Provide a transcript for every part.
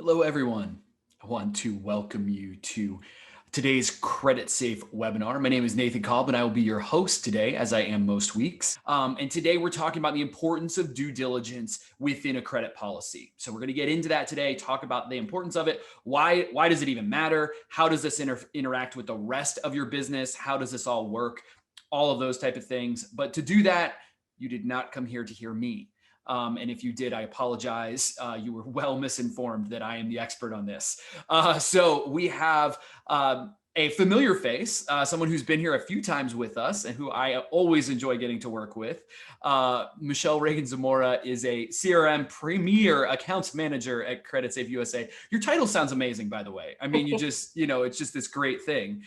Hello, everyone. I want to welcome you to today's Credit Safe webinar. My name is Nathan Cobb, and I will be your host today, as I am most weeks. And today we're talking about the importance of due diligence within a credit policy. So we're going to get into that today, talk about the importance of it. Why does it even matter? How does this interact with the rest of your business? How does this all work? All of those type of things. But to do that, you did not come here to hear me. And if you did, I apologize. You were well misinformed that I am the expert on this. So we have a familiar face, someone who's been here a few times with us and who I always enjoy getting to work with. Michelle Reagan-Zamora is a CRM Premier Accounts Manager at Credit Safe USA. Your title sounds amazing, by the way. I mean, it's just this great thing.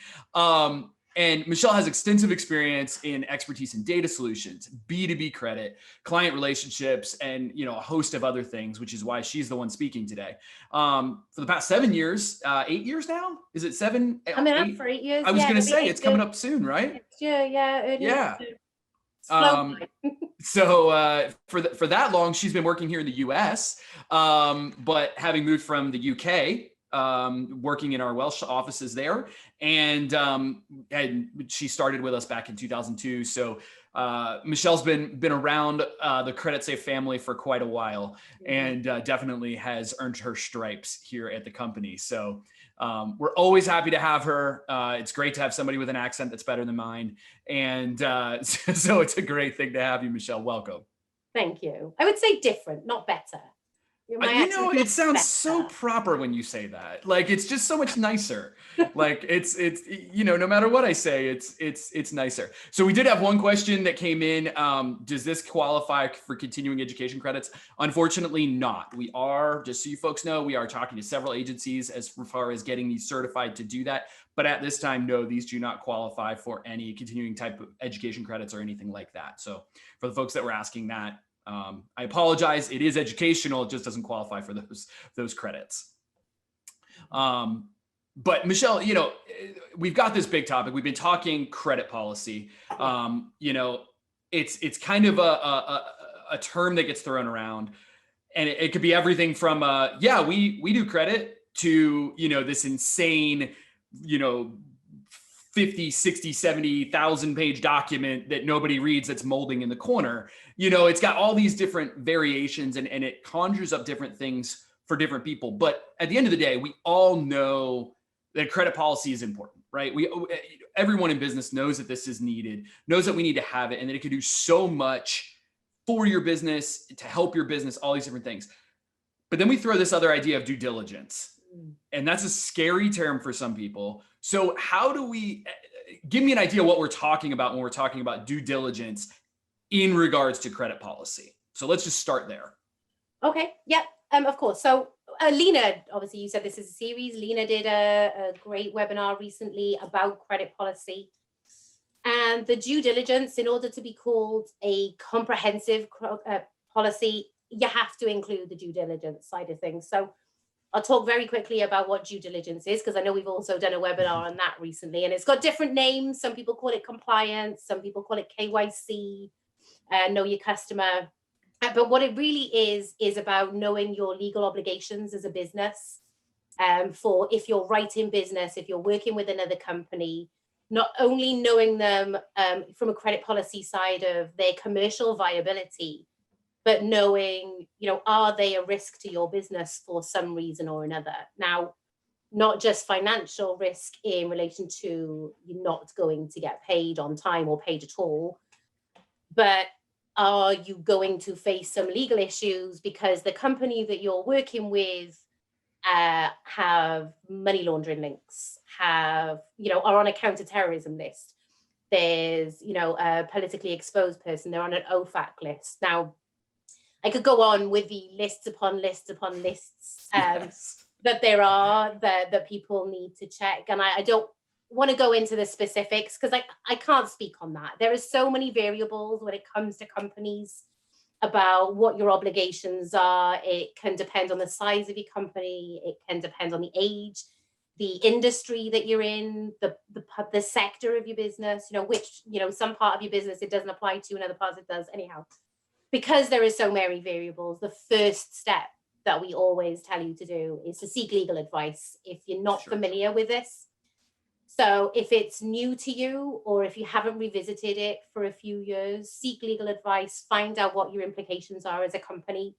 And Michelle has extensive experience in expertise in data solutions, B2B credit, client relationships, and a host of other things, which is why she's the one speaking today. For the past 7 years, 8 years now? Is it 7? Coming up for 8 years. I was going to say it's coming up soon, right? Yeah. So for that long, she's been working here in the US, but having moved from the UK, working in our Welsh offices there. And she started with us back in 2002. So Michelle's been around the Credit Safe family for quite a while, and definitely has earned her stripes here at the company. So we're always happy to have her. It's great to have somebody with an accent that's better than mine. And so it's a great thing to have you, Michelle. Welcome. Thank you. I would say different, not better. It sounds so proper when you say that. Like, it's just so much nicer. Like it's no matter what I say, it's nicer. So we did have one question that came in. Does this qualify for continuing education credits? Unfortunately not. We are, just so you folks know, we are talking to several agencies as far as getting these certified to do that. But at this time, no, these do not qualify for any continuing type of education credits or anything like that. So for the folks that were asking that, I apologize. It is educational. It just doesn't qualify for those credits. But Michelle, we've got this big topic. We've been talking credit policy. It's kind of a term that gets thrown around, and it could be everything from we do credit to this insane 50, 60, 70,000 page document that nobody reads that's molding in the corner. It's got all these different variations and it conjures up different things for different people. But at the end of the day, we all know that credit policy is important, right? Everyone in business knows that this is needed, knows that we need to have it, and that it can do so much for your business, to help your business, all these different things. But then we throw this other idea of due diligence. And that's a scary term for some people. So how do we, give me an idea what we're talking about when we're talking about due diligence in regards to credit policy. So let's just start there. Okay. Yeah. Of course. So Lena, obviously you said this is a series. Lena did a great webinar recently about credit policy. And the due diligence, in order to be called a comprehensive policy, you have to include the due diligence side of things. So I'll talk very quickly about what due diligence is, because I know we've also done a webinar on that recently, and it's got different names. Some people call it compliance, some people call it KYC, know your customer. But what it really is about knowing your legal obligations as a business. For if you're writing business, if you're working with another company, not only knowing them from a credit policy side of their commercial viability, but knowing, are they a risk to your business for some reason or another? Now, not just financial risk in relation to you not going to get paid on time or paid at all, but are you going to face some legal issues because the company that you're working with have money laundering links, are on a counterterrorism list. There's, a politically exposed person, they're on an OFAC list. Now, I could go on with the lists upon lists upon lists that there are that people need to check. And I don't want to go into the specifics because I can't speak on that. There are so many variables when it comes to companies about what your obligations are. It can depend on the size of your company. It can depend on the age, the industry that you're in, the sector of your business, which, some part of your business it doesn't apply to, and other parts it does anyhow. Because there is so many variables, the first step that we always tell you to do is to seek legal advice if you're not familiar with this. So if it's new to you, or if you haven't revisited it for a few years, seek legal advice, find out what your implications are as a company.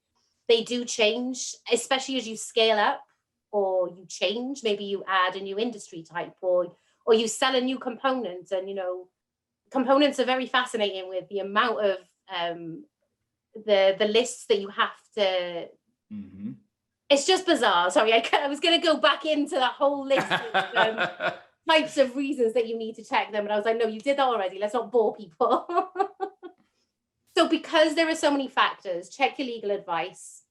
They do change, especially as you scale up or you change. Maybe you add a new industry type, or you sell a new component. And, components are very fascinating with the amount of the lists that you have to. Mm-hmm. It's just bizarre. Sorry, I was going to go back into that whole list of types of reasons that you need to check them. And I was like, no, you did that already. Let's not bore people. So because there are so many factors, check your legal advice.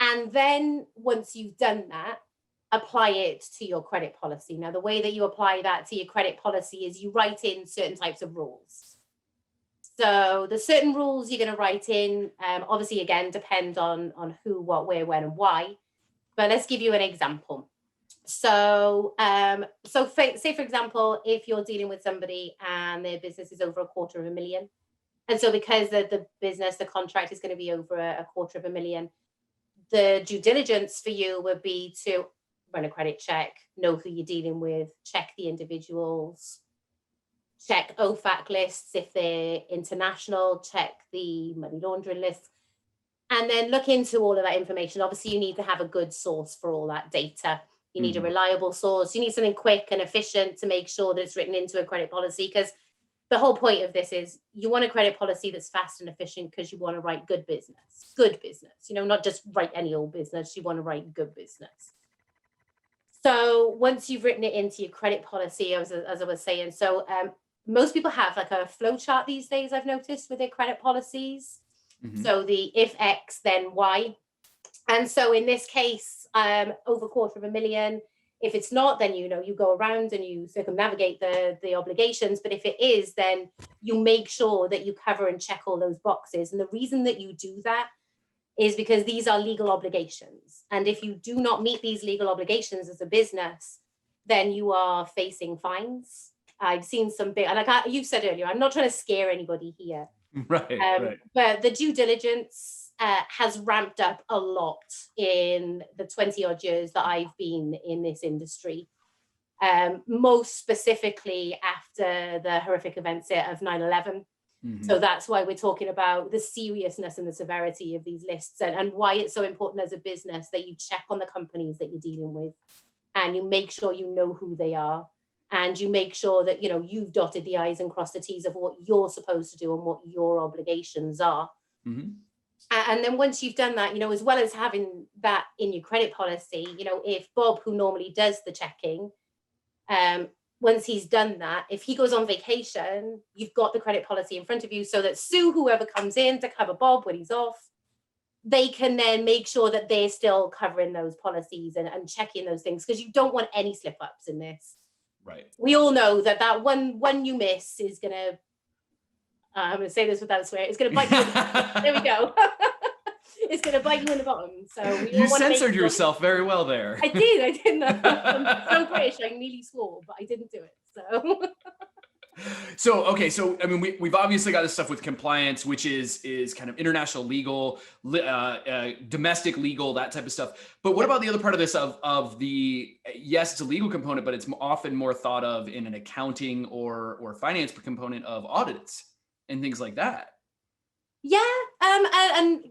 And then once you've done that, apply it to your credit policy. Now, the way that you apply that to your credit policy is you write in certain types of rules. So the certain rules you're going to write in, obviously, again, depend on who, what, where, when, and why. But let's give you an example. So, say, for example, if you're dealing with somebody and their business is over $250,000. And so because the business, the contract is going to be over $250,000, the due diligence for you would be to run a credit check, know who you're dealing with, check the individuals, check OFAC lists if they're international, check the money laundering lists, and then look into all of that information. Obviously, you need to have a good source for all that data. You need a reliable source. You need something quick and efficient to make sure that it's written into a credit policy, because the whole point of this is you want a credit policy that's fast and efficient because you want to write good business, not just write any old business. You want to write good business. So once you've written it into your credit policy, as I was saying, so most people have like a flow chart these days, I've noticed, with their credit policies. Mm-hmm. So the if X, then Y. And so in this case, over $250,000. If it's not, then, you go around and you circumnavigate the obligations. But if it is, then you make sure that you cover and check all those boxes. And the reason that you do that is because these are legal obligations. And if you do not meet these legal obligations as a business, then you are facing fines. I've seen some big, like you said earlier, I'm not trying to scare anybody here. Right. But the due diligence has ramped up a lot in the 20 odd years that I've been in this industry. Most specifically after the horrific events of 9/11. Mm-hmm. So that's why we're talking about the seriousness and the severity of these lists, and why it's so important as a business that you check on the companies that you're dealing with, and you make sure you know who they are, and you make sure that you've dotted the I's and crossed the T's of what you're supposed to do and what your obligations are. Mm-hmm. And then once you've done that, as well as having that in your credit policy, if Bob, who normally does the checking, once he's done that, if he goes on vacation, you've got the credit policy in front of you so that Sue, whoever comes in to cover Bob when he's off, they can then make sure that they're still covering those policies and checking those things, because you don't want any slip ups in this. Right. We all know that one you miss is going to, I'm going to say this without swearing, it's going to bite you. There we go. It's going to bite you in the bottom. So you censored yourself very well there. I did. I'm so British. I nearly swore, but I didn't do it. So I mean, we've obviously got this stuff with compliance, which is kind of international legal, domestic legal, that type of stuff. But what about the other part of this of the, yes, it's a legal component, but it's often more thought of in an accounting or finance component of audits and things like that. Yeah, and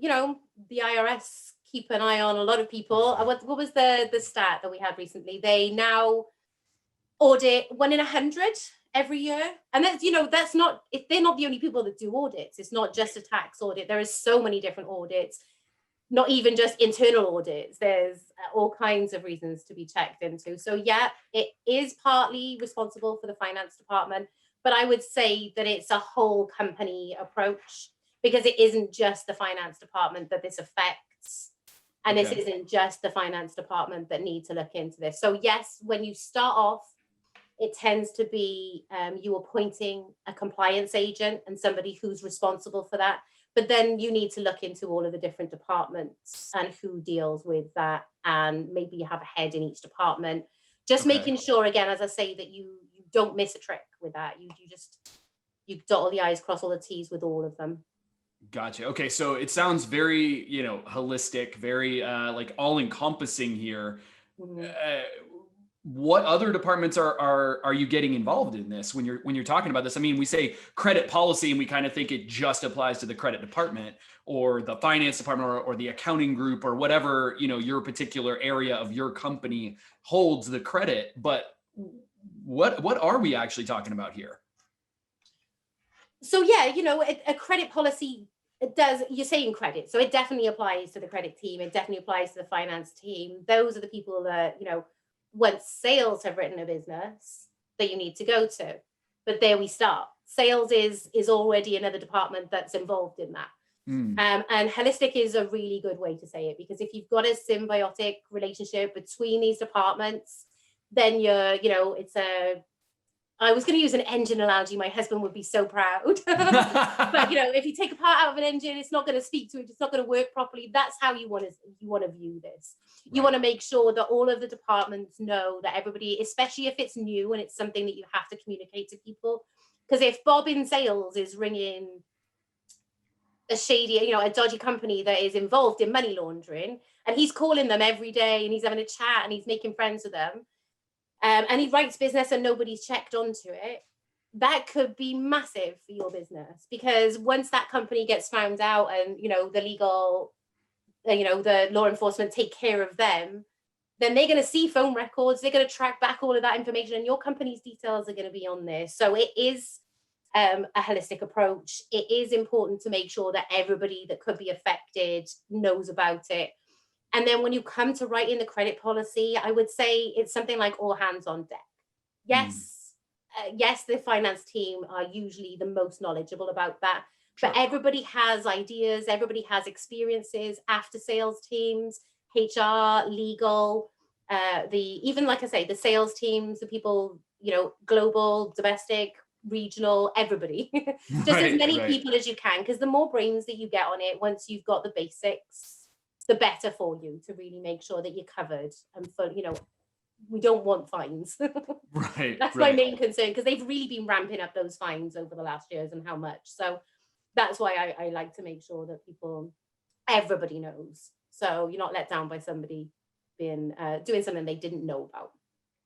the IRS keep an eye on a lot of people. What was the stat that we had recently? They now audit 1 in 100 every year, and that's not, if they're not the only people that do audits. It's not just a tax audit. There is so many different audits, not even just internal audits. There's all kinds of reasons to be checked into. So yeah, it is partly responsible for the finance department, but I would say that it's a whole company approach, because it isn't just the finance department that this affects. And This isn't just the finance department that need to look into this. So yes, when you start off, it tends to be you appointing a compliance agent and somebody who's responsible for that. But then you need to look into all of the different departments and who deals with that. And maybe you have a head in each department. Just making sure, again, as I say, that you don't miss a trick with that. You dot all the I's, cross all the T's with all of them. Gotcha. Okay, so it sounds very, holistic, very like all encompassing here. Mhm. Uh, what other departments are you getting involved in this when you're talking about this? I mean, we say credit policy and we kind of think it just applies to the credit department or the finance department or the accounting group or whatever, your particular area of your company holds the credit. But what are we actually talking about here? So yeah, a credit policy, it does, you're saying credit, so it definitely applies to the credit team, it definitely applies to the finance team. Those are the people that, once sales have written a business, that you need to go to. But there we start. Sales is already another department that's involved in that. Mm, And holistic is a really good way to say it, because if you've got a symbiotic relationship between these departments, then it's a, I was going to use an engine analogy. My husband would be so proud. But if you take a part out of an engine, it's not going to speak to it. It's not going to work properly. That's how you want to view this. You right. want to make sure that all of the departments know that everybody, especially if it's new and it's something that you have to communicate to people. Because if Bob in sales is ringing a shady, a dodgy company that is involved in money laundering, and he's calling them every day and he's having a chat and he's making friends with them, and he writes business and nobody's checked onto it, that could be massive for your business. Because once that company gets found out and the legal, the law enforcement take care of them, then they're going to see phone records, they're going to track back all of that information, and your company's details are going to be on there. So it is a holistic approach. It is important to make sure that everybody that could be affected knows about it. And then when you come to writing the credit policy, I would say it's something like all hands on deck. Mm, Yes, the finance team are usually the most knowledgeable about that, but sure. everybody has ideas, everybody has experiences, after sales teams, HR, legal, the even, like I say, the sales teams, the people, global, domestic, regional, everybody. Just as Right, many right. people as you can, because the more brains that you get on it, once you've got the basics, the better for you to really make sure that you're covered. And for, we don't want fines. Right, That's my right. main concern, because they've really been ramping up those fines over the last years, and how much. So that's why I like to make sure that everybody knows. So you're not let down by somebody being doing something they didn't know about.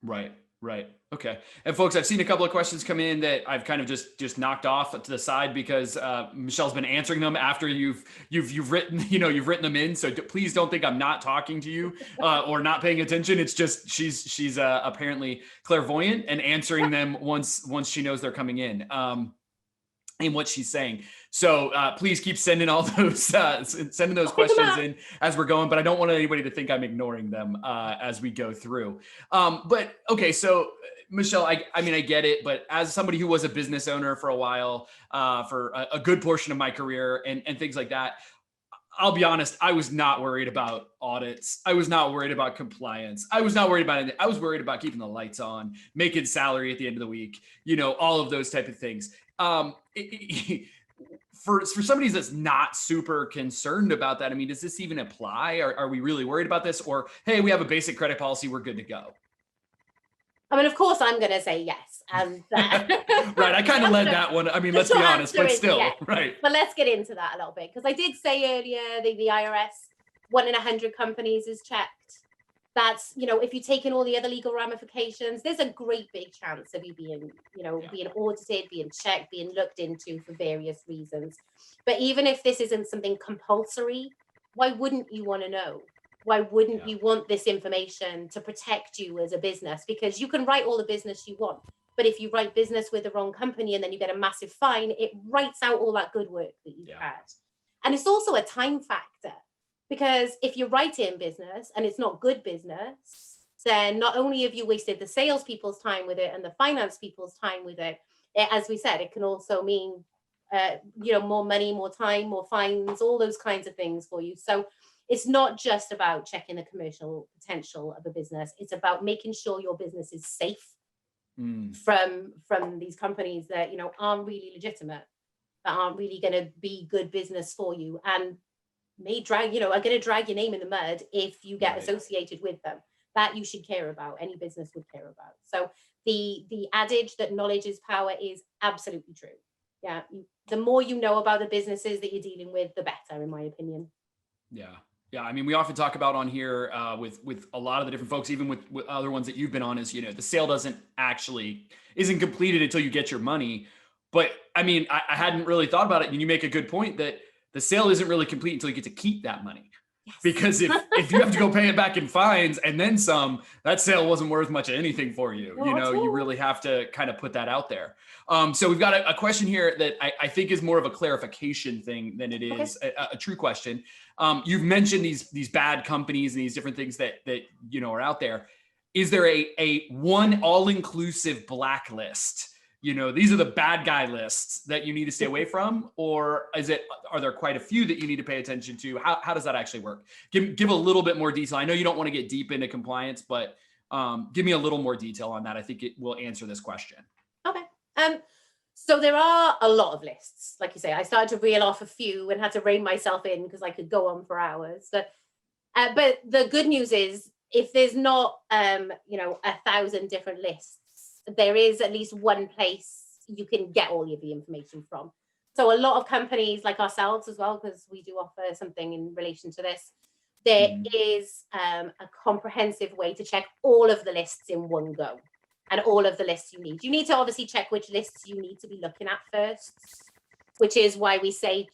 Right, right. Okay. And folks, I've seen a couple of questions come in that I've kind of just knocked off to the side because Michelle's been answering them after you've written you've written them in. So please don't think I'm not talking to you or not paying attention. It's just she's apparently clairvoyant and answering them once she knows they're coming in what she's saying. So please keep sending all those sending those I'll pick them questions up. in as we're going. But I don't want anybody to think I'm ignoring them as we go through. But okay, so Michelle, I mean I get it, but as somebody who was a business owner for a while, for a good portion of my career and things like that, I'll be honest, I was not worried about audits. I was not worried about compliance. I was not worried about anything. I was worried about keeping the lights on, making salary at the end of the week, all of those type of things. For somebody that's not super concerned about that, I mean, does this even apply? Are we really worried about this? Or, hey, we have a basic credit policy, we're good to go. I mean, of course, I'm going to say yes, and that Right. I kind of led that one. I mean, the let's be short honest, answer but is yes. still, right. But let's get into that a little bit, because I did say earlier the IRS 1 in 100 companies is checked. That's, if you take in all the other legal ramifications, there's a great big chance of you being, Yeah. being audited, being checked, being looked into for various reasons. But even if this isn't something compulsory, why wouldn't you want to know? Why wouldn't Yeah. you want this information to protect you as a business? Because you can write all the business you want, but if you write business with the wrong company and then you get a massive fine, it writes out all that good work that you've Yeah. had. And it's also a time factor, because if you write in business and it's not good business, then not only have you wasted the salespeople's time with it and the finance people's time with it, as we said, it can also mean more money, more time, more fines, all those kinds of things for you. So it's not just about checking the commercial potential of a business. It's about making sure your business is safe Mm, from these companies that aren't really legitimate, that aren't really going to be good business for you, and are going to drag your name in the mud if you get right. associated with them. That you should care about. Any business would care about. So the adage that knowledge is power is absolutely true. Yeah. The more you know about the businesses that you're dealing with, the better, in my opinion. Yeah. Yeah. I mean, we often talk about on here with a lot of the different folks, even with other ones that you've been on, is, the sale isn't completed until you get your money. But I mean, I hadn't really thought about it. And you make a good point that the sale isn't really complete until you get to keep that money. Yes. Because if you have to go pay it back in fines and then some, that sale wasn't worth much of anything for you. Not at You all. really have to kind of put that out there. So we've got a question here that I think is more of a clarification thing than it Okay. is a true question. You've mentioned these bad companies and these different things that are out there. Is there a one all-inclusive blacklist? These are the bad guy lists that you need to stay away from, or are there quite a few that you need to pay attention to? How does that actually work? Give a little bit more detail. I know you don't want to get deep into compliance, but give me a little more detail on that. I think it will answer this question. Okay. So there are a lot of lists. Like you say, I started to reel off a few and had to rein myself in because I could go on for hours. But the good news is, if there's not 1,000 different lists, there is at least one place you can get all of the information from. So a lot of companies like ourselves as well, because we do offer something in relation to this, there is a comprehensive way to check all of the lists in one go, and all of the lists you need. You need to obviously check which lists you need to be looking at first, which is why we say,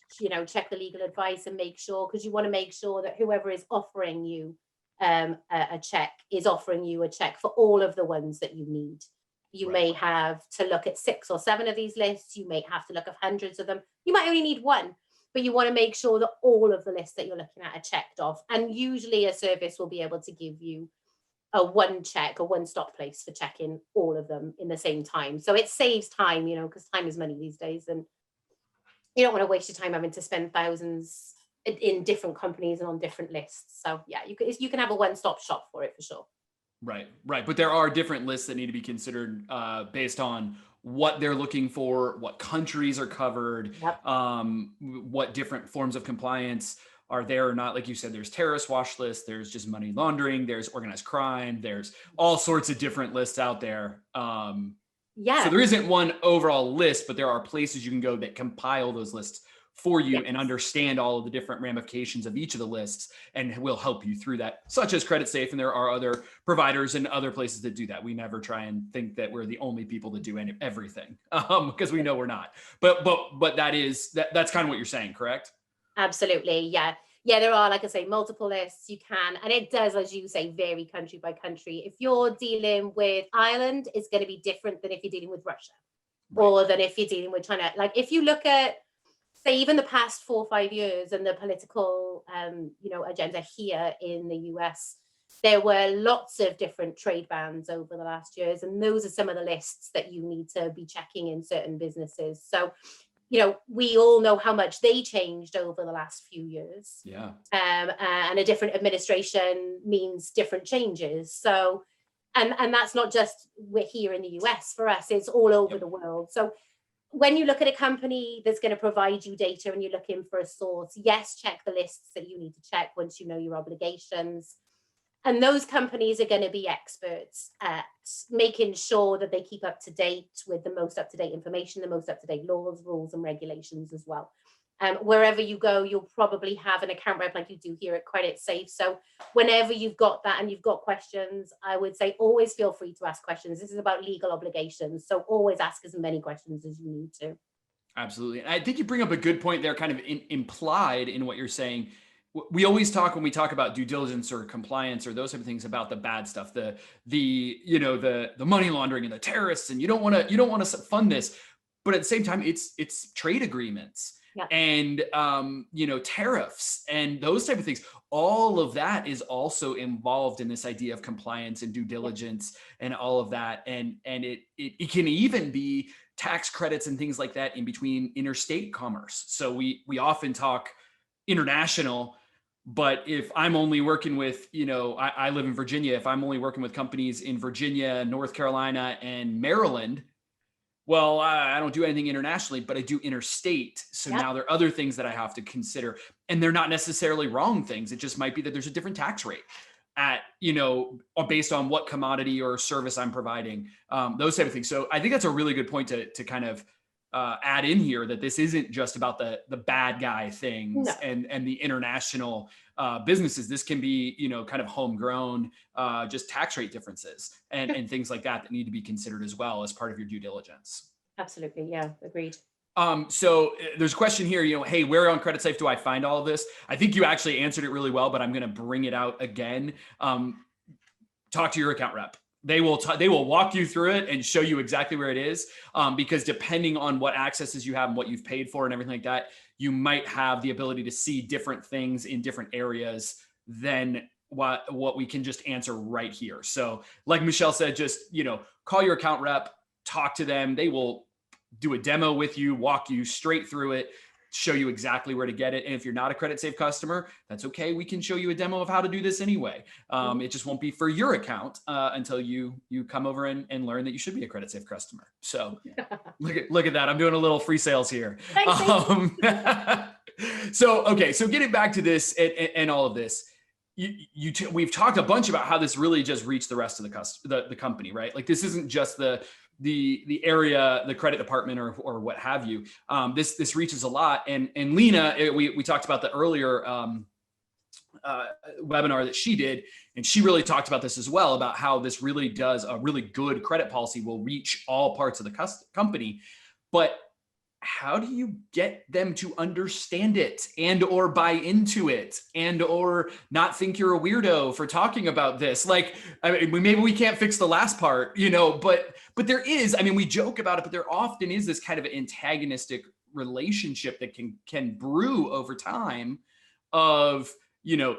check the legal advice and make sure, because you want to make sure that whoever is offering you a check is offering you a check for all of the ones that you need. You may have to look at 6 or 7 of these lists. You may have to look at hundreds of them. You might only need one, but you want to make sure that all of the lists that you're looking at are checked off. And usually a service will be able to give you a one-stop place for checking all of them in the same time. So it saves time, because time is money these days. And you don't want to waste your time having to spend thousands in different companies and on different lists. So yeah, you can have a one-stop shop for it for sure. Right. But there are different lists that need to be considered based on what they're looking for, what countries are covered, Yep. what different forms of compliance are there or not. Like you said, there's terrorist watch lists, there's just money laundering, there's organized crime, there's all sorts of different lists out there. Yeah. So there isn't one overall list, but there are places you can go that compile those lists for you and understand all of the different ramifications of each of the lists, and will help you through that, such as Credit Safe. And there are other providers and other places that do that. We never try and think that we're the only people that do everything, because we know we're not. But that's kind of what you're saying, correct? Absolutely. Yeah. There are, like I say, multiple lists you can, and it does, as you say, vary country by country. If you're dealing with Ireland, it's going to be different than if you're dealing with Russia, or than if you're dealing with China. Like if you look at, say, even the past 4 or 5 years and the political, agenda here in the US, there were lots of different trade bans over the last years. And those are some of the lists that you need to be checking in certain businesses. So, we all know how much they changed over the last few years. Yeah. And a different administration means different changes. So, and that's not just we're here in the US. For us, it's all over the world. So when you look at a company that's going to provide you data and you're looking for a source, yes, check the lists that you need to check once you know your obligations. And those companies are going to be experts at making sure that they keep up to date with the most up-to-date information, the most up-to-date laws, rules, and regulations as well. Wherever you go, you'll probably have an account rep like you do here at Credit Safe. So whenever you've got that and you've got questions, I would say always feel free to ask questions. This is about legal obligations. So always ask as many questions as you need to. Absolutely. And I think you bring up a good point there, kind of implied in what you're saying. We always talk, when we talk about due diligence or compliance or those type of things, about the bad stuff, the money laundering and the terrorists, and you don't want to fund this. But at the same time, it's trade agreements. And tariffs and those type of things. All of that is also involved in this idea of compliance and due diligence and all of that. And it can even be tax credits and things like that in between interstate commerce. So we often talk international, but if I'm only working with, I live in Virginia, if I'm only working with companies in Virginia, North Carolina, and Maryland, well, I don't do anything internationally, but I do interstate. So now there are other things that I have to consider, and they're not necessarily wrong things. It just might be that there's a different tax rate at, based on what commodity or service I'm providing, those type of things. So I think that's a really good point to kind of add in here that this isn't just about the bad guy things No. and the international businesses. This can be, kind of homegrown, just tax rate differences and things like that need to be considered as well as part of your due diligence. Absolutely. Yeah. Agreed. So there's a question here, hey, where on CreditSafe do I find all of this? I think you actually answered it really well, but I'm going to bring it out again. Talk to your account rep. They will walk you through it and show you exactly where it is. Because depending on what accesses you have and what you've paid for and everything like that, you might have the ability to see different things in different areas than what we can just answer right here. So like Michelle said, just, call your account rep, talk to them. They will do a demo with you, walk you straight through it, show you exactly where to get it. And if you're not a CreditSafe customer, that's okay. We can show you a demo of how to do this anyway. It just won't be for your account until you come over and learn that you should be a CreditSafe customer. So look at that. I'm doing a little free sales here. So getting back to this and all of this, we've talked a bunch about how this really just reached the rest of the company, right? Like this isn't just the area, the credit department or what have you. This reaches a lot. And Lena, we talked about the earlier webinar that she did, and she really talked about this as well, about how this really does a really good credit policy will reach all parts of the company. But how do you get them to understand it and or buy into it and or not think you're a weirdo for talking about this? Like, I mean, maybe we can't fix the last part, but there is, we joke about it, but there often is this kind of antagonistic relationship that can brew over time of,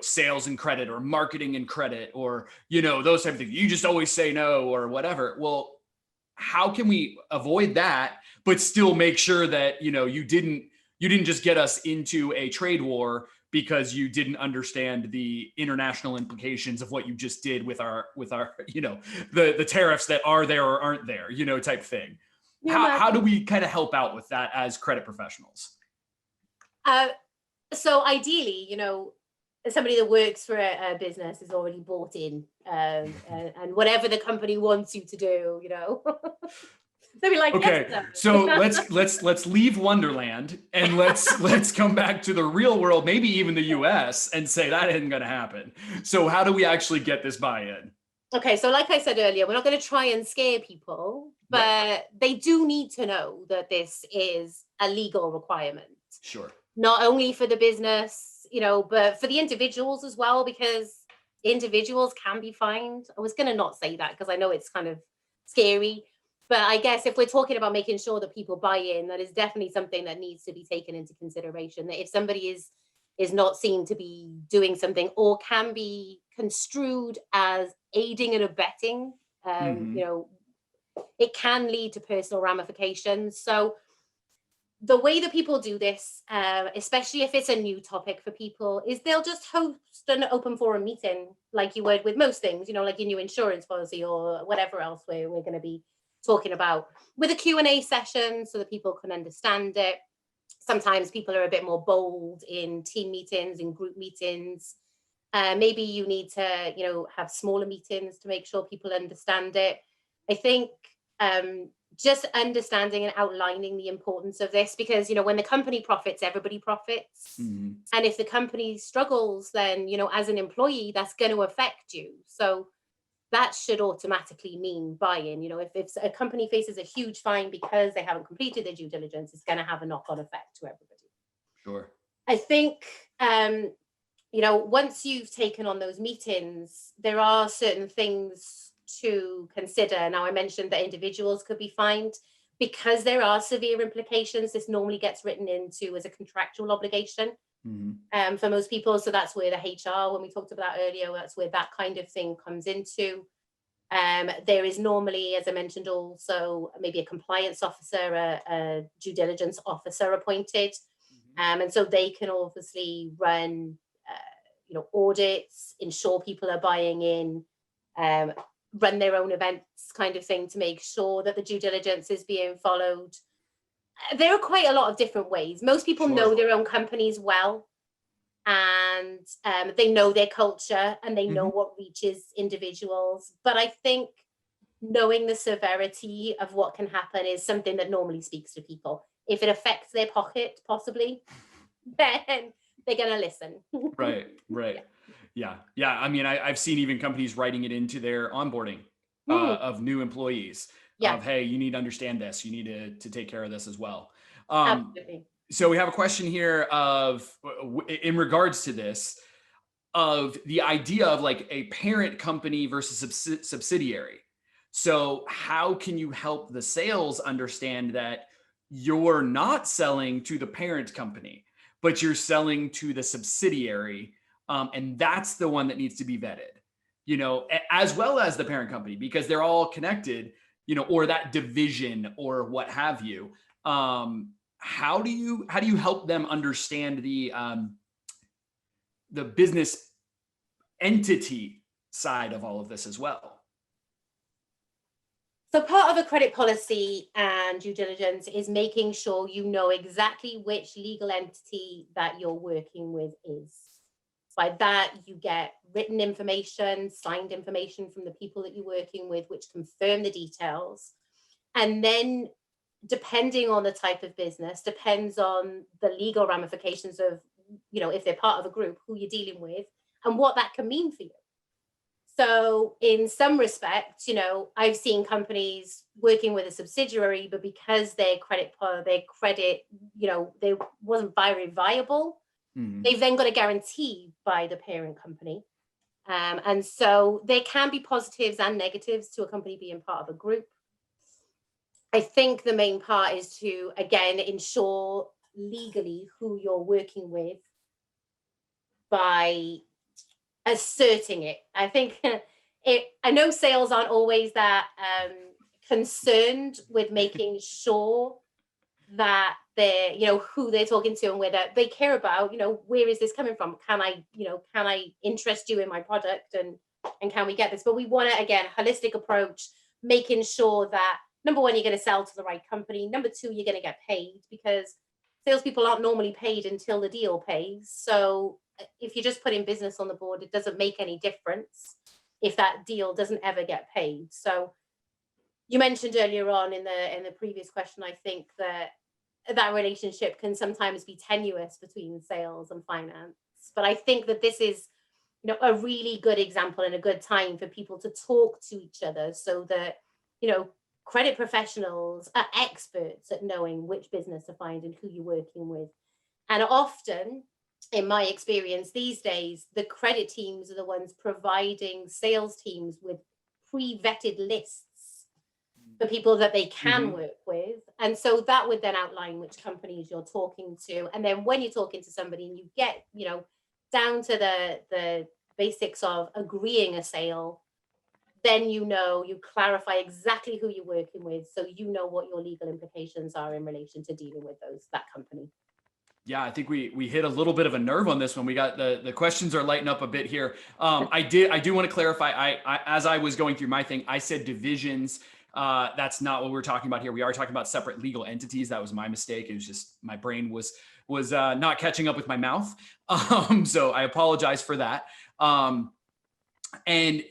sales and credit or marketing and credit or, those type of things. You just always say no or whatever. Well, how can we avoid that, but still make sure that, you didn't just get us into a trade war because you didn't understand the international implications of what you just did with our, the tariffs that are there or aren't there, type thing. How do we kind of help out with that as credit professionals? So ideally, somebody that works for a business is already bought in, and whatever the company wants you to do, they'll be like, okay, yes, so let's leave Wonderland and let's come back to the real world, maybe even the US, and say that isn't going to happen. So how do we actually get this buy-in? Okay, so like I said earlier, we're not going to try and scare people, but right. They do need to know that this is a legal requirement. Sure. Not only for the business, but for the individuals as well, because individuals can be fined. I was going to not say that because I know it's kind of scary, but I guess if we're talking about making sure that people buy in, that is definitely something that needs to be taken into consideration. That if somebody is not seen to be doing something or can be construed as aiding and abetting, it can lead to personal ramifications. So the way that people do this, especially if it's a new topic for people, is they'll just host an open forum meeting like you would with most things, like your new insurance policy or whatever else we're going to be talking about, with a Q&A session so that people can understand it. Sometimes people are a bit more bold in team meetings, in group meetings. Maybe you need to, have smaller meetings to make sure people understand it. I think just understanding and outlining the importance of this, because, when the company profits, everybody profits. Mm-hmm. And if the company struggles, then, as an employee, that's going to affect you. So that should automatically mean buy-in. If a company faces a huge fine because they haven't completed their due diligence, it's going to have a knock-on effect to everybody. Sure. I think, once you've taken on those meetings, there are certain things to consider. Now, I mentioned that individuals could be fined. Because there are severe implications, this normally gets written into as a contractual obligation. Mm-hmm. For most people. So that's where the HR, when we talked about that earlier, that's where that kind of thing comes into. There is normally, as I mentioned, also maybe a compliance officer, a due diligence officer appointed. Mm-hmm. And so they can obviously run, audits, ensure people are buying in, run their own events kind of thing to make sure that the due diligence is being followed. There are quite a lot of different ways. Most people know their own companies well, and they know their culture and they know what reaches individuals. But I think knowing the severity of what can happen is something that normally speaks to people. If it affects their pocket, possibly, then they're going to listen. Right, right. Yeah. Yeah. I mean, I've seen even companies writing it into their onboarding Mm, of new employees yeah, of, hey, you need to understand this. You need to take care of this as well. Um, absolutely. so we have a question here of, in regards to this, of the idea of like a parent company versus subsidiary. So, how can you help the sales understand that you're not selling to the parent company, but you're selling to the subsidiary? And that's the one that needs to be vetted, as well as the parent company, because they're all connected, or that division or what have you. How do you help them understand the business entity side of all of this as well? So part of a credit policy and due diligence is making sure you know exactly which legal entity that you're working with is. By that, you get written information, signed information from the people that you're working with, which confirm the details. And then, depending on the type of business, depends on the legal ramifications of, if they're part of a group, who you're dealing with, and what that can mean for you. So in some respects, I've seen companies working with a subsidiary, but because their credit, they wasn't very viable, Mhm. they've then got a guarantee by the parent company. And so there can be positives and negatives to a company being part of a group. I think the main part is to, again, ensure legally who you're working with by asserting it. I think I know sales aren't always that concerned with making sure that they're, who they're talking to and whether they care about, where is this coming from? Can I interest you in my product and can we get this? But we want to, again, holistic approach, making sure that number one, you're going to sell to the right company. Number two, you're going to get paid, because salespeople aren't normally paid until the deal pays. So if you're just putting business on the board, it doesn't make any difference if that deal doesn't ever get paid. So you mentioned earlier on in the previous question, I think that relationship can sometimes be tenuous between sales and finance. But I think that this is, a really good example and a good time for people to talk to each other, so that, you know, credit professionals are experts at knowing which business to find and who you're working with. And often, in my experience these days, the credit teams are the ones providing sales teams with pre-vetted lists for people that they can Mhm. work with. And so that would then outline which companies you're talking to. And then when you're talking to somebody and you get, down to the basics of agreeing a sale, then you clarify exactly who you're working with, so you know what your legal implications are in relation to dealing with that company. Yeah, I think we hit a little bit of a nerve on this one. We got the questions are lighting up a bit here. I do want to clarify. I as I was going through my thing, I said divisions. That's not what we're talking about here. We are talking about separate legal entities. That was my mistake. It was just my brain was not catching up with my mouth. So I apologize for that. And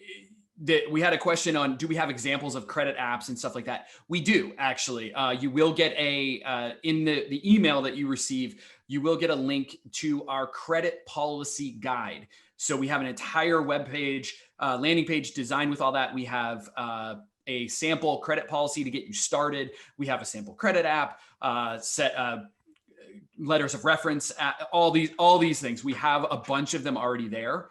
that we had a question on, do we have examples of credit apps and stuff like that? We do, actually. You will get in the email that you receive, you will get a link to our credit policy guide. So we have an entire web page, landing page designed with all that. We have a sample credit policy to get you started. We have a sample credit app, set letters of reference, all these things. We have a bunch of them already there.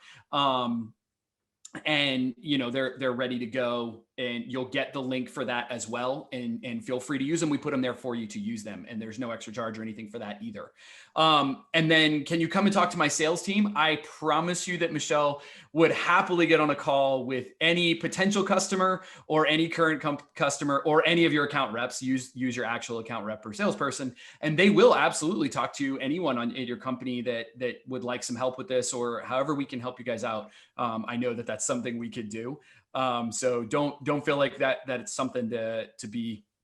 And they're ready to go, and you'll get the link for that as well, and feel free to use them. We put them there for you to use them, and there's no extra charge or anything for that either. And then, can you come and talk to my sales team? I promise you that Michelle would happily get on a call with any potential customer or any current customer or any of your account reps. Use your actual account rep or salesperson, and they will absolutely talk to anyone in your company that would like some help with this, or however we can help you guys out. I know that that's something we could do. So don't feel like that it's something to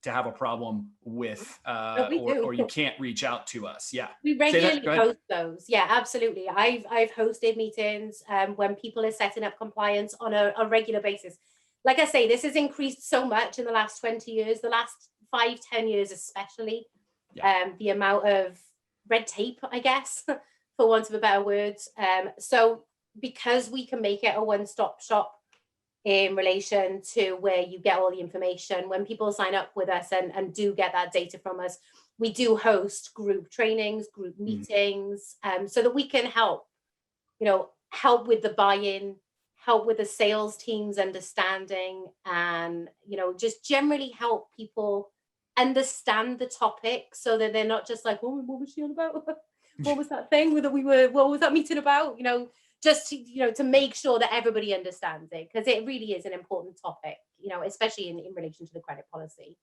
have a problem with, But we do. or you can't reach out to us. Yeah. We Say that. regularly Go ahead. host those. Yeah, absolutely. I've hosted meetings when people are setting up compliance on a regular basis. like I say, this has increased so much in the last 20 years, the last 5-10 years especially. The amount of red tape, I guess, for want of a better word. So because we can make it a one-stop shop in relation to where you get all the information, when people sign up with us and do get that data from us, we do host group trainings, group meetings, so that we can help, help with the buy-in, help with the sales team's understanding, and, just generally help people understand the topic so that they're not just like, oh, what was she on about? What was that thing that what was that meeting about? Just to make sure that everybody understands it, because it really is an important topic, especially in relation to the credit policy.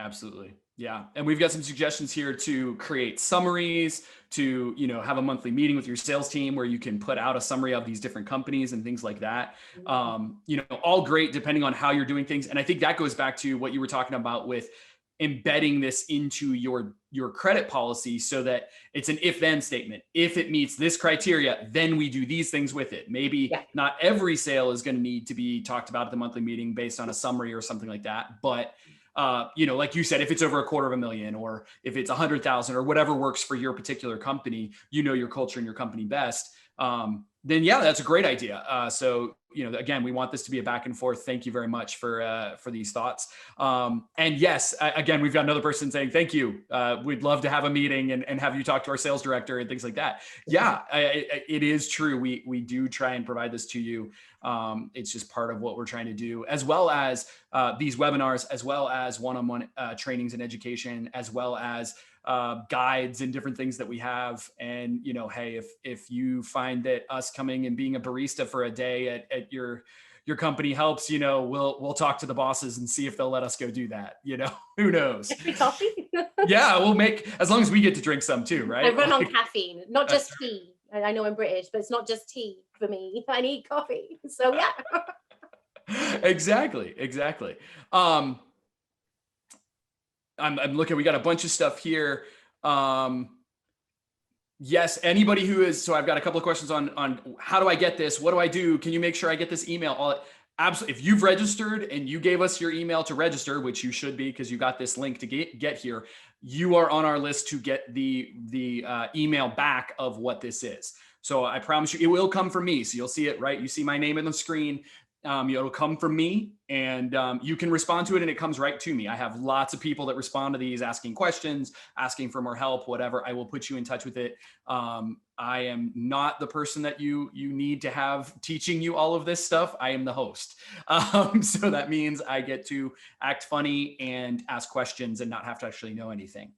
Absolutely. Yeah. And we've got some suggestions here to create summaries, to, have a monthly meeting with your sales team where you can put out a summary of these different companies and things like that. All great depending on how you're doing things. And I think that goes back to what you were talking about with embedding this into your credit policy so that it's an if-then statement. If it meets this criteria, then we do these things with it. Maybe not every sale is going to need to be talked about at the monthly meeting based on a summary or something like that. But like you said, if it's over $250,000 or if it's 100,000 or whatever works for your particular company, your culture and your company best, then that's a great idea. So, again, we want this to be a back and forth. Thank you very much for these thoughts. And yes, again, we've got another person saying, thank you. We'd love to have a meeting and have you talk to our sales director and things like that. Yeah, it is true. We do try and provide this to you. It's just part of what we're trying to do, as well as these webinars, as well as one-on-one trainings and education, as well as guides and different things that we have. And, hey, if you find that us coming and being a barista for a day at your company helps, we'll talk to the bosses and see if they'll let us go do that. Who knows? Coffee. Yeah, we'll make, as long as we get to drink some too, right? I run on caffeine, not just tea. I know I'm British, but it's not just tea for me. I need coffee. So yeah. Exactly. I'm looking, we got a bunch of stuff here. Yes, anybody who is, so I've got a couple of questions on how do I get this? What do I do? Can you make sure I get this email? Absolutely. If you've registered and you gave us your email to register, which you should be because you got this link to get here, you are on our list to get the email back of what this is. So I promise you, it will come from me. So you'll see it, right? You see my name on the screen. It'll come from me, and you can respond to it, and it comes right to me. I have lots of people that respond to these, asking questions, asking for more help, whatever. I will put you in touch with it. I am not the person that you need to have teaching you all of this stuff. I am the host. So that means I get to act funny and ask questions and not have to actually know anything.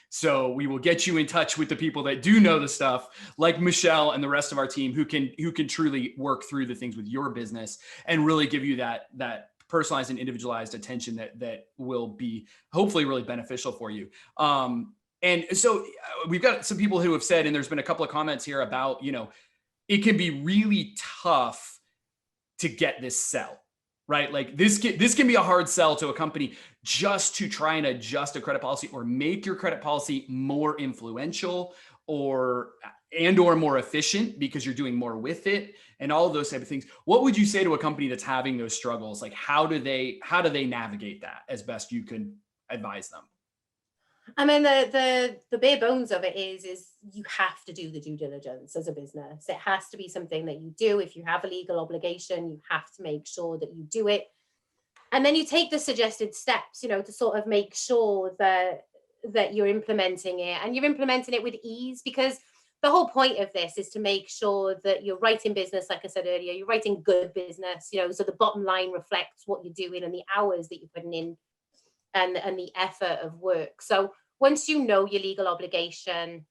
So we will get you in touch with the people that do know the stuff, like Michelle and the rest of our team, who can truly work through the things with your business and really give you that personalized and individualized attention that will be hopefully really beneficial for you. And so we've got some people who have said, and there's been a couple of comments here about, it can be really tough to get this sell. Right? Like this can be a hard sell to a company just to try and adjust a credit policy or make your credit policy more influential or more efficient because you're doing more with it and all of those type of things. What would you say to a company that's having those struggles? Like how do they navigate that as best you can advise them? I mean, the bare bones of it is you have to do the due diligence as a business. It has to be something that you do. If you have a legal obligation, you have to make sure that you do it. And then you take the suggested steps, to sort of make sure that you're implementing it, and you're implementing it with ease, because the whole point of this is to make sure that you're writing business, like I said earlier, you're writing good business, so the bottom line reflects what you're doing and the hours that you're putting in and the effort of work. So once you know your legal obligation,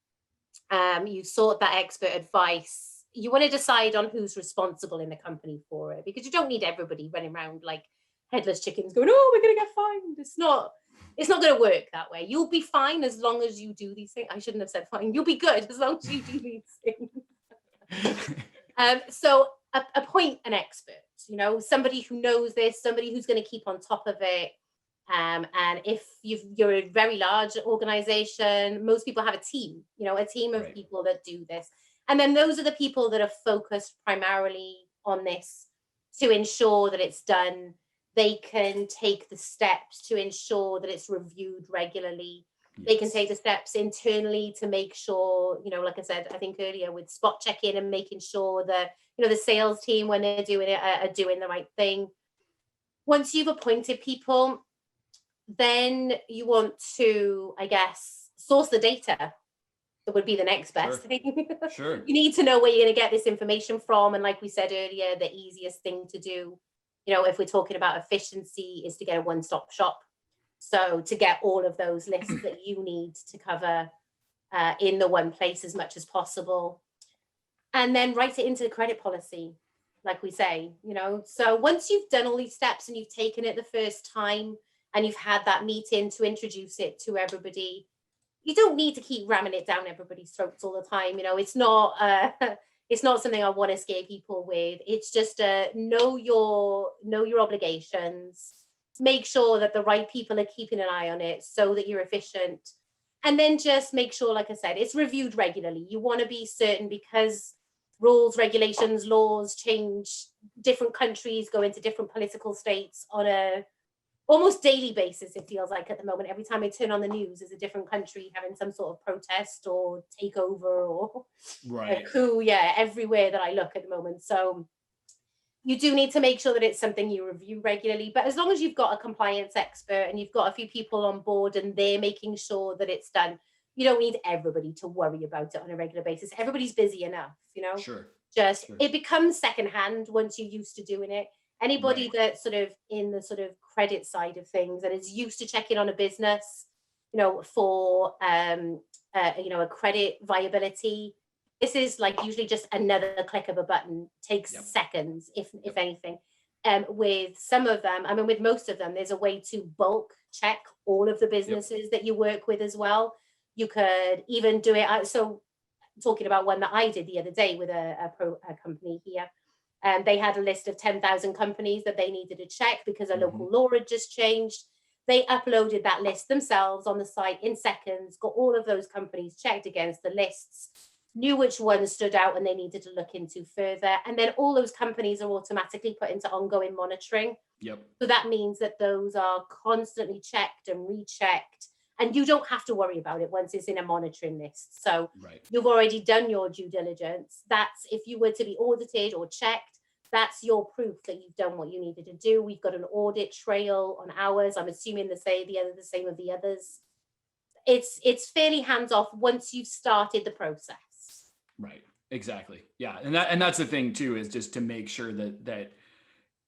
you sought that expert advice, you want to decide on who's responsible in the company for it, because you don't need everybody running around like headless chickens going, oh, we're going to get fined. It's not going to work that way. You'll be fine as long as you do these things. I shouldn't have said fine. You'll be good as long as you do these things. So appoint an expert, somebody who knows this, somebody who's going to keep on top of it. And if you're a very large organization, most people have a team of Right. people that do this. And then those are the people that are focused primarily on this to ensure that it's done they can take the steps to ensure that it's reviewed regularly. They can take the Yes. steps internally to make sure, like I said, I think earlier, with spot checking and making sure that, the sales team, when they're doing it, are doing the right thing. Once you've appointed people, then you want to, I guess, source the data. That would be the next best Sure. thing. Sure. You need to know where you're going to get this information from. And like we said earlier, the easiest thing to do, if we're talking about efficiency, is to get a one-stop shop. So to get all of those lists that you need to cover in the one place as much as possible. And then write it into the credit policy, like we say. So once you've done all these steps and you've taken it the first time and you've had that meeting to introduce it to everybody, you don't need to keep ramming it down everybody's throats all the time. It's not it's not something I want to scare people with. It's just know your obligations, make sure that the right people are keeping an eye on it so that you're efficient. And then just make sure, like I said, it's reviewed regularly. You want to be certain, because rules, regulations, laws change. Different countries go into different political states on a almost daily basis, it feels like, at the moment. Every time I turn on the news, is a different country having some sort of protest or takeover or a Right. coup. Yeah, everywhere that I look at the moment. So you do need to make sure that it's something you review regularly. But as long as you've got a compliance expert and you've got a few people on board and they're making sure that it's done, you don't need everybody to worry about it on a regular basis. Everybody's busy enough. Sure. Just, Sure. it becomes secondhand once you're used to doing it. Anybody Right. that's sort of in the sort of credit side of things and is used to checking on a business, for a credit viability, this is like usually just another click of a button. Takes Yep. seconds, if Yep. anything. With some of them, with most of them, there's a way to bulk check all of the Yep. businesses that you work with as well. You could even do it. So talking about one that I did the other day with a company here. And they had a list of 10,000 companies that they needed to check because a Mm-hmm. local law had just changed. They uploaded that list themselves on the site in seconds, got all of those companies checked against the lists, knew which ones stood out and they needed to look into further. And then all those companies are automatically put into ongoing monitoring. Yep. So that means that those are constantly checked and rechecked. And you don't have to worry about it once it's in a monitoring list. So Right. you've already done your due diligence. That's, if you were to be audited or checked, that's your proof that you've done what you needed to do. We've got an audit trail on ours. I'm assuming the same of the others. It's fairly hands off once you've started the process. Right. Exactly. Yeah. And that's the thing too, is just to make sure that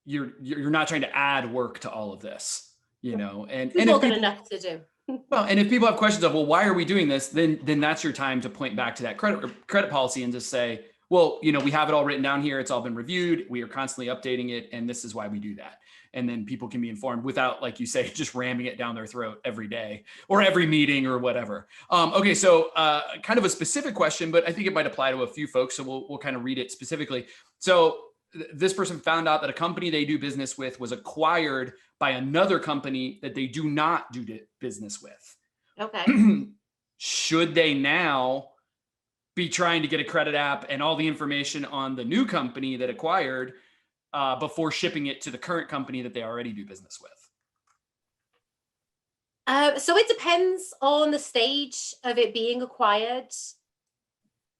you're not trying to add work to all of this, and We've all if got people, enough to do. well, and if people have questions of, well, why are we doing this? Then that's your time to point back to that credit policy and just say, well, we have it all written down here. It's all been reviewed. We are constantly updating it, and this is why we do that. And then people can be informed without, like you say, just ramming it down their throat every day or every meeting or whatever. Okay, so kind of a specific question, but I think it might apply to a few folks. So we'll kind of read it specifically. So this person found out that a company they do business with was acquired by another company that they do not do business with. Okay. Should they now be trying to get a credit app and all the information on the new company that acquired before shipping it to the current company that they already do business with? So it depends on the stage of it being acquired.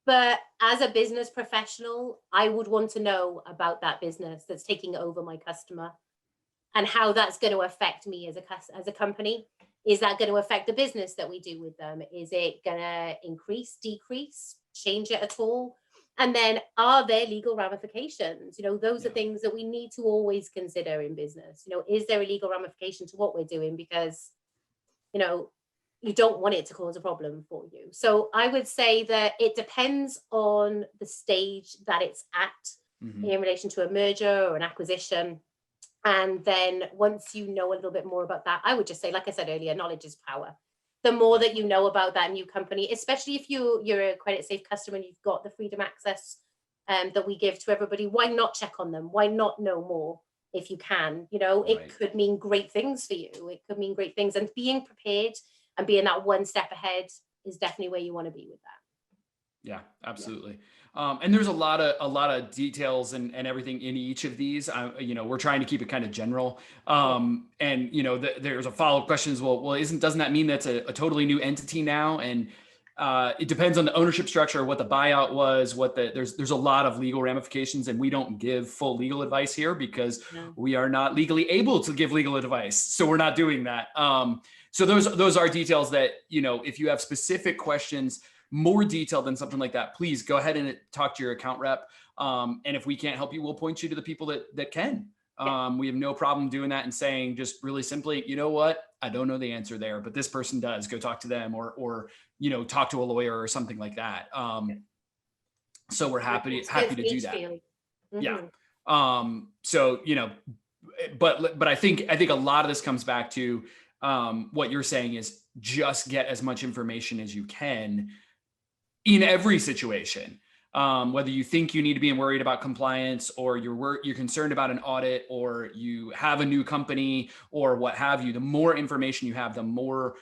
But as a business professional, I would want to know about that business that's taking over my customer and how that's going to affect me as a company. Is that going to affect the business that we do with them? Is it going to increase, decrease, change it at all? And then are there legal ramifications? Those are Yeah. things that we need to always consider in business. Is there a legal ramification to what we're doing? Because, you don't want it to cause a problem for you. So I would say that it depends on the stage that it's at Mm-hmm. in relation to a merger or an acquisition. And then once you know a little bit more about that, I would just say, like I said earlier, knowledge is power. The more that you know about that new company, especially if you're a credit safe customer and you've got the freedom access that we give to everybody, why not check on them? Why not know more if you can? Right. It could mean great things for you. It could mean great things. And being prepared and being that one step ahead is definitely where you want to be with that. Yeah, absolutely. And there's a lot of details and everything in each of these. We're trying to keep it kind of general. Yeah. And there's a follow-up question as well. Well, doesn't that mean that's a totally new entity now? And it depends on the ownership structure, what the buyout was, there's a lot of legal ramifications, and we don't give full legal advice here because No. we are not legally able to give legal advice. So we're not doing that. So those are details that, if you have specific questions, more detailed than something like that, please go ahead and talk to your account rep. And if we can't help you, we'll point you to the people that can. Yeah. We have no problem doing that and saying just really simply, you know what, I don't know the answer there, but this person does. Go talk to them, or talk to a lawyer or something like that. So we're happy to do that. Mm-hmm. Yeah. So but I think a lot of this comes back to what you're saying is just get as much information as you can in every situation. Whether you think you need to be worried about compliance, or you're concerned about an audit, or you have a new company, or what have you, the more information you have, the more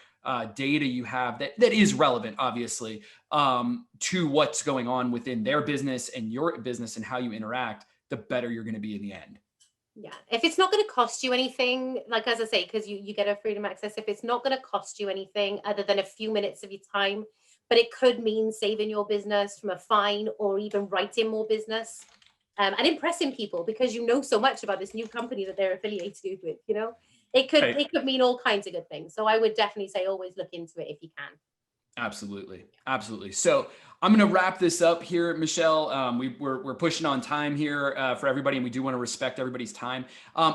data you have that is relevant, obviously, to what's going on within their business and your business and how you interact, the better you're going to be in the end. Yeah. If it's not going to cost you anything, like, as I say, because you get a freedom access, if it's not going to cost you anything other than a few minutes of your time, but it could mean saving your business from a fine, or even writing more business, and impressing people because you know so much about this new company that they're affiliated with, it could Right. it could mean all kinds of good things. So I would definitely say always look into it if you can. Absolutely. Absolutely. So I'm going to wrap this up here, Michelle. We're pushing on time here for everybody, and we do want to respect everybody's time.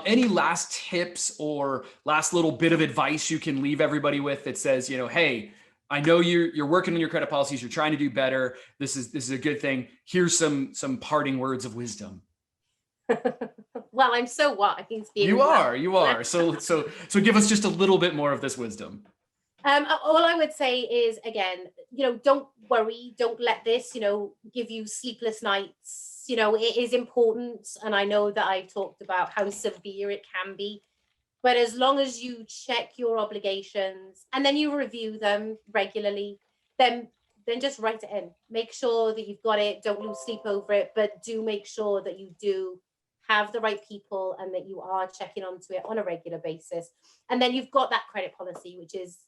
Any last tips or last little bit of advice you can leave everybody with that says, hey, I know you're working on your credit policies. You're trying to do better. This is a good thing. Here's some parting words of wisdom. Well, I'm so wise. You are. So give us just a little bit more of this wisdom. All I would say is, again, don't worry. Don't let this, give you sleepless nights. It is important. And I know that I've talked about how severe it can be. But as long as you check your obligations and then you review them regularly, then just write it in. Make sure that you've got it. Don't lose sleep over it. But do make sure that you do have the right people and that you are checking onto it on a regular basis. And then you've got that credit policy, which is,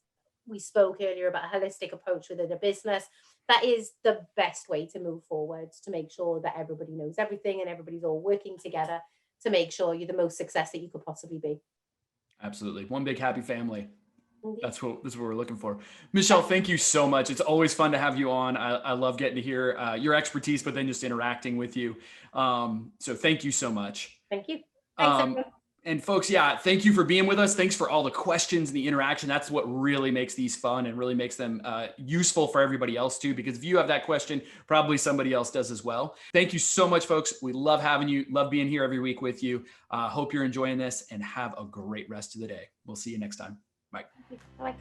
we spoke earlier about a holistic approach within a business. That is the best way to move forward, to make sure that everybody knows everything and everybody's all working together to make sure you're the most success that you could possibly be. Absolutely. One big happy family. Indeed. That's what we're looking for. Michelle, thank you so much. It's always fun to have you on. I love getting to hear your expertise, but then just interacting with you. So thank you so much. Thank you. Thanks, everyone. And folks, thank you for being with us. Thanks for all the questions and the interaction. That's what really makes these fun and really makes them useful for everybody else too, because if you have that question, probably somebody else does as well. Thank you so much, folks. We love having you, love being here every week with you. Hope you're enjoying this, and have a great rest of the day. We'll see you next time. Bye. Bye.